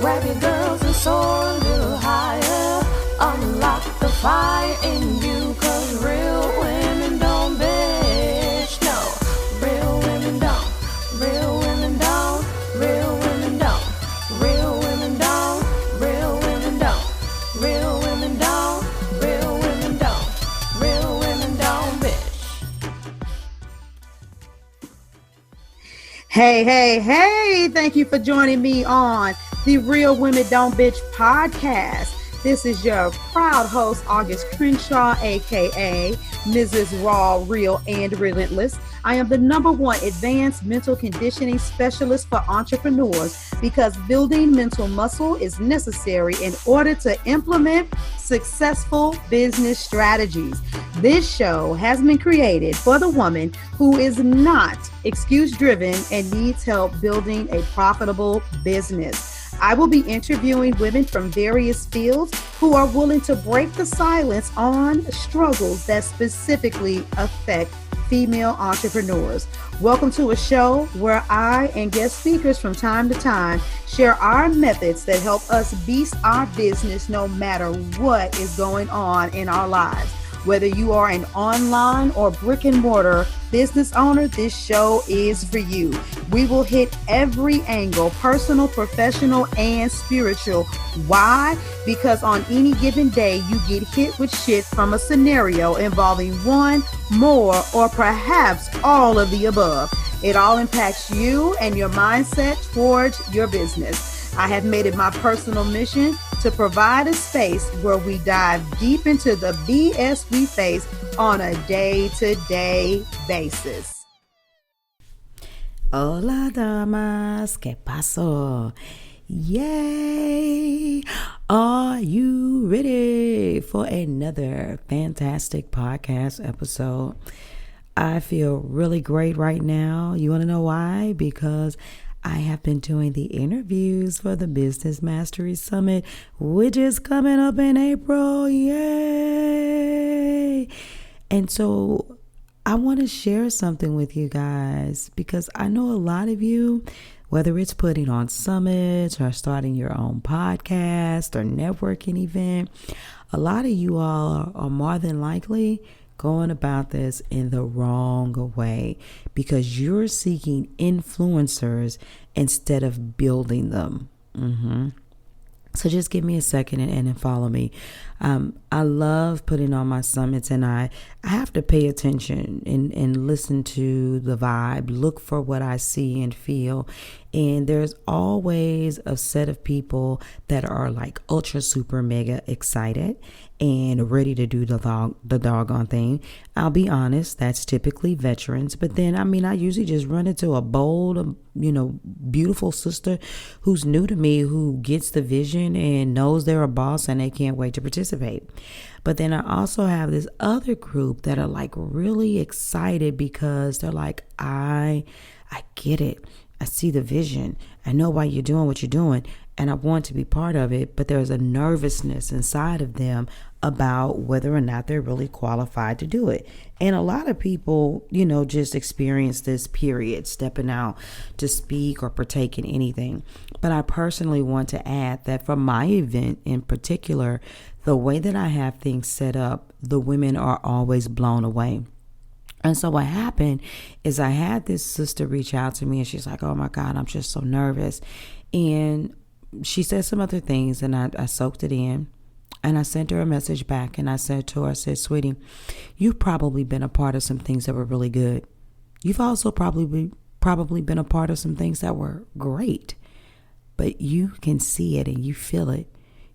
Grab your girls and soar a little higher. Unlock the fire in you, 'cause real women don't bitch. No, real women don't. Real women don't. Real women don't. Real women don't. Real women don't. Real women don't. Real women don't. Real women don't bitch. Hey, thank you for joining me on the Real Women Don't Bitch podcast. This is your proud host, August Crenshaw, aka Mrs. Raw, Real, and Relentless. I am the #1 advanced mental conditioning specialist for entrepreneurs because building mental muscle is necessary in order to implement successful business strategies. This show has been created for the woman who is not excuse-driven and needs help building a profitable business. I will be interviewing women from various fields who are willing to break the silence on struggles that specifically affect female entrepreneurs. Welcome to a show where I and guest speakers from time to time share our methods that help us beast our business no matter what is going on in our lives. Whether you are an online or brick and mortar business owner, this show is for you. We will hit every angle, personal, professional, and spiritual. Why? Because on any given day, you get hit with shit from a scenario involving one, more, or perhaps all of the above. It all impacts you and your mindset towards your business. I have made it my personal mission to provide a space where we dive deep into the BS we face on a day-to-day basis. Hola, damas. ¿Qué pasó? Yay! Are you ready for another fantastic podcast episode? I feel really great right now. You want to know why? Because I have been doing the interviews for the Business Mastery Summit, which is coming up in April. Yay! And so I want to share something with you guys because I know a lot of you, whether it's putting on summits or starting your own podcast or networking event, a lot of you all are more than likely going about this in the wrong way because you're seeking influencers instead of building them. So just give me a second and then follow me. I love putting on my summits, and I have to pay attention and listen to the vibe, look for what I see and feel. And there's always a set of people that are like ultra super mega excited and ready to do the doggone thing. I'll be honest, that's typically veterans. But then, I usually just run into a bold, beautiful sister who's new to me, who gets the vision and knows they're a boss and they can't wait to participate. But then I also have this other group that are like really excited because they're like, I get it. I see the vision. I know why you're doing what you're doing, and I want to be part of it. But there's a nervousness inside of them about whether or not they're really qualified to do it. And a lot of people, just experience this period, stepping out to speak or partake in anything. But I personally want to add that for my event in particular, the way that I have things set up, the women are always blown away. And so what happened is I had this sister reach out to me and she's like, oh my God, I'm just so nervous. And she said some other things and I soaked it in and I sent her a message back and I said to her, I said, sweetie, you've probably been a part of some things that were really good. You've also probably been a part of some things that were great, but you can see it and you feel it.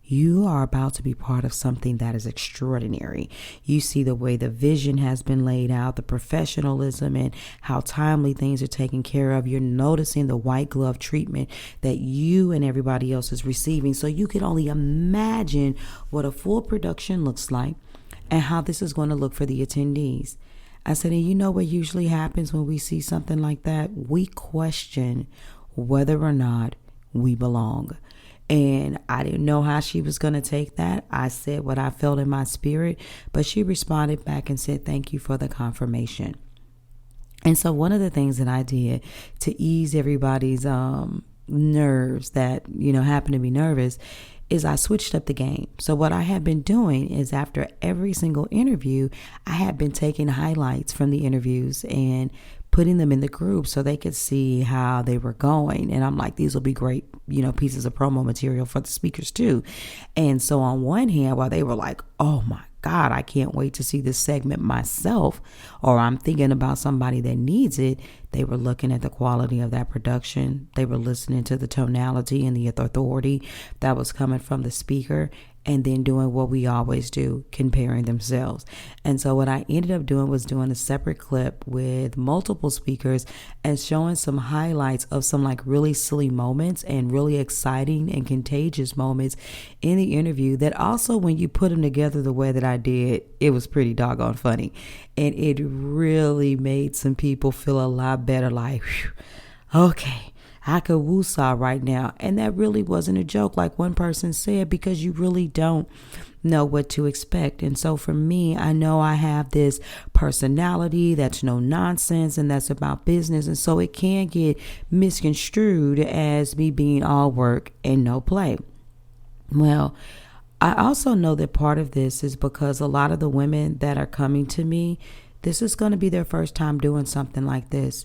You are about to be part of something that is extraordinary. You see the way the vision has been laid out, the professionalism and how timely things are taken care of. You're noticing the white glove treatment that you and everybody else is receiving. So you can only imagine what a full production looks like and how this is going to look for the attendees. I said, and you know what usually happens when we see something like that? We question whether or not we belong. And I didn't know how she was going to take that. I said what I felt in my spirit, but she responded back and said, thank you for the confirmation. And so one of the things that I did to ease everybody's, nerves that, happen to be nervous, is I switched up the game. So what I have been doing is after every single interview, I have been taking highlights from the interviews and putting them in the group so they could see how they were going. And I'm like, these will be great, pieces of promo material for the speakers too. And so on one hand, while they were like, oh my God, I can't wait to see this segment myself, or I'm thinking about somebody that needs it, they were looking at the quality of that production. They were listening to the tonality and the authority that was coming from the speaker, and then doing what we always do, comparing themselves. And so what I ended up doing was doing a separate clip with multiple speakers and showing some highlights of some like really silly moments and really exciting and contagious moments in the interview that also, when you put them together the way that I did, it was pretty doggone funny. And it really made some people feel a lot better, like, whew, okay, I could woosah right now. And that really wasn't a joke, like one person said, because you really don't know what to expect. And so for me, I know I have this personality that's no nonsense and that's about business. And so it can get misconstrued as me being all work and no play. Well, I also know that part of this is because a lot of the women that are coming to me, this is going to be their first time doing something like this.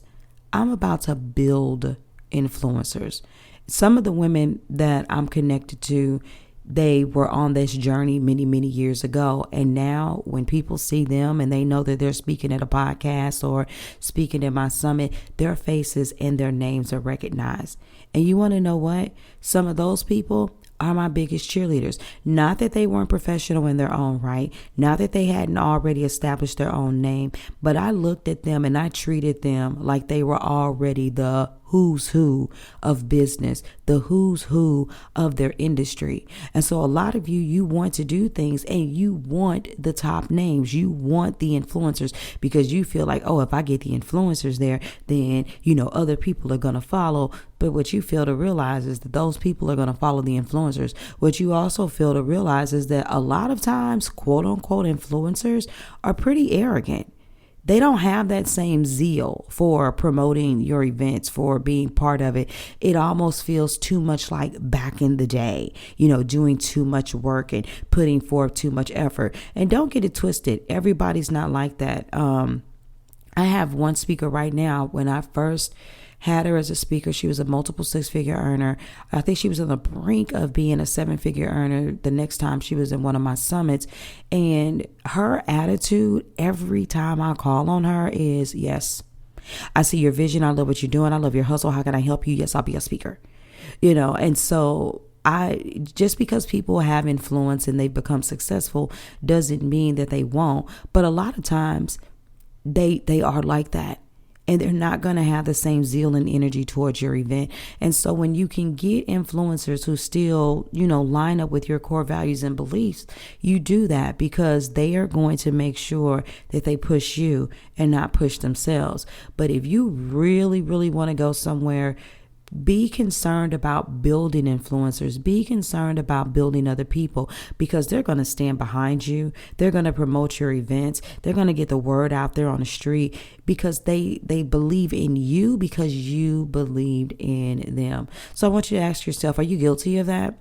I'm about to build influencers. Some of the women that I'm connected to, they were on this journey many, many years ago. And now when people see them and they know that they're speaking at a podcast or speaking at my summit, their faces and their names are recognized. And you want to know what? Some of those people are my biggest cheerleaders. Not that they weren't professional in their own right, not that they hadn't already established their own name, but I looked at them and I treated them like they were already the who's who of business, the who's who of their industry. And so a lot of you want to do things and you want the top names, you want the influencers, because you feel like, oh, if I get the influencers there, then, other people are going to follow. But what you fail to realize is that those people are going to follow the influencers. What you also fail to realize is that a lot of times, quote unquote, influencers are pretty arrogant. They don't have that same zeal for promoting your events, for being part of it. It almost feels too much like back in the day, doing too much work and putting forth too much effort. And don't get it twisted. Everybody's not like that. I have one speaker right now. When I first had her as a speaker, she was a multiple six-figure earner. I think she was on the brink of being a seven-figure earner the next time she was in one of my summits. And her attitude every time I call on her is, yes, I see your vision. I love what you're doing. I love your hustle. How can I help you? Yes, I'll be a speaker. And so just because people have influence and they've become successful doesn't mean that they won't. But a lot of times they are like that. And they're not going to have the same zeal and energy towards your event. And so when you can get influencers who still, line up with your core values and beliefs, you do that because they are going to make sure that they push you and not push themselves. But if you really, really want to go somewhere, be concerned about building influencers. Be concerned about building other people, because they're going to stand behind you. They're going to promote your events. They're going to get the word out there on the street because they believe in you, because you believed in them. So I want you to ask yourself, are you guilty of that?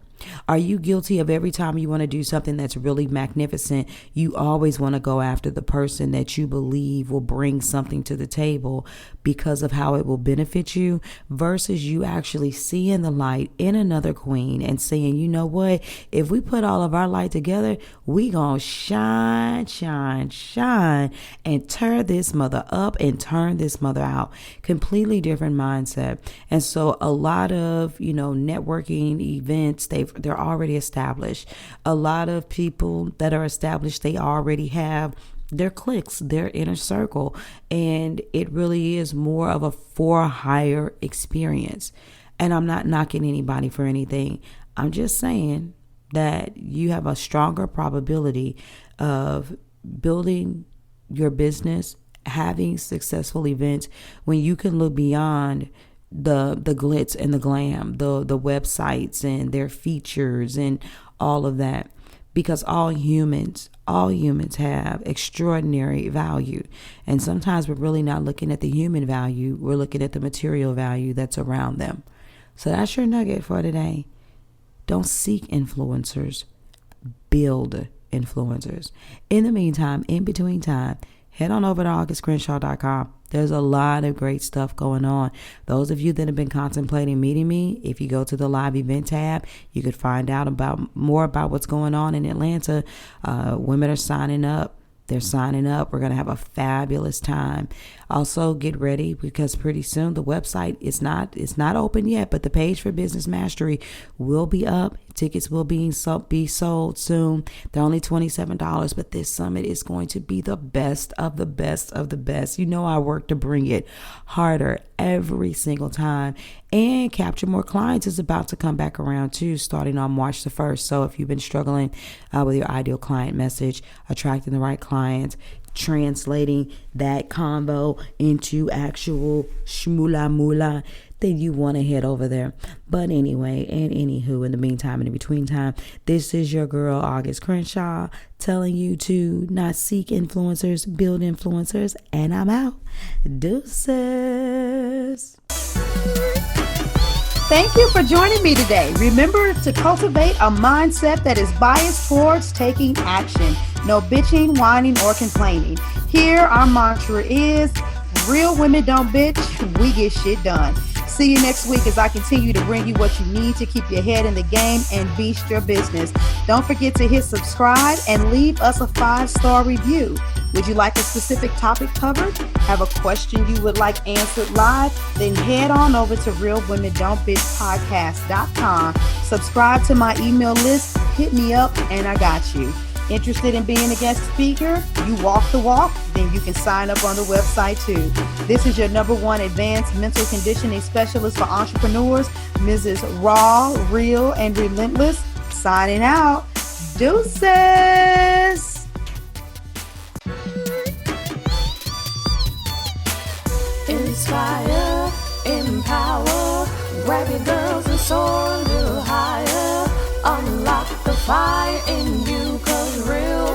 Are you guilty of every time you want to do something that's really magnificent, you always want to go after the person that you believe will bring something to the table because of how it will benefit you, versus you actually seeing the light in another queen and saying, you know what, if we put all of our light together, we gonna shine, shine, shine, and tear this mother up and turn this mother out. Completely different mindset. And so a lot of, networking events, they're already established. A lot of people that are established, they already have their cliques, their inner circle, and it really is more of a for hire experience. And I'm not knocking anybody for anything. I'm just saying that you have a stronger probability of building your business, having successful events, when you can look beyond the glitz and the glam, the websites and their features and all of that, because all humans have extraordinary value. And sometimes we're really not looking at the human value, we're looking at the material value that's around them. So that's your nugget for today. Don't seek influencers, build influencers. In the meantime, in between time, head on over to augustcrenshaw.com. There's a lot of great stuff going on. Those of you that have been contemplating meeting me, if you go to the live event tab, you could find out more about what's going on in Atlanta. Women are signing up. They're signing up. We're going to have a fabulous time. Also, get ready because pretty soon the website it's not open yet, but the page for Business Mastery will be up. Tickets will be sold soon. They're only $27, but this summit is going to be the best of the best of the best. You know I work to bring it harder every single time. And Capture More Clients is about to come back around too, starting on March the 1st. So if you've been struggling with your ideal client message, attracting the right clients, translating that convo into actual shmula mula, then you want to head over there. But anyway, and anywho, in the meantime, in the between time, this is your girl, August Crenshaw, telling you to not seek influencers, build influencers, and I'm out. Deuces. Thank you for joining me today. Remember to cultivate a mindset that is biased towards taking action. No bitching, whining, or complaining. Here, our mantra is, real women don't bitch, we get shit done. See you next week as I continue to bring you what you need to keep your head in the game and beast your business. Don't forget to hit subscribe and leave us a 5-star review. Would you like a specific topic covered? Have a question you would like answered live? Then head on over to realwomendon'tbitchpodcast.com. Subscribe to my email list, hit me up, and I got you. Interested in being a guest speaker? You walk the walk? Then you can sign up on the website too. This is your #1 advanced mental conditioning specialist for entrepreneurs, Mrs. Raw, Real, and Relentless. Signing out. Deuces. Inspire, empower, grab your girls and soar a little higher. Unlock the fire in you, 'cause real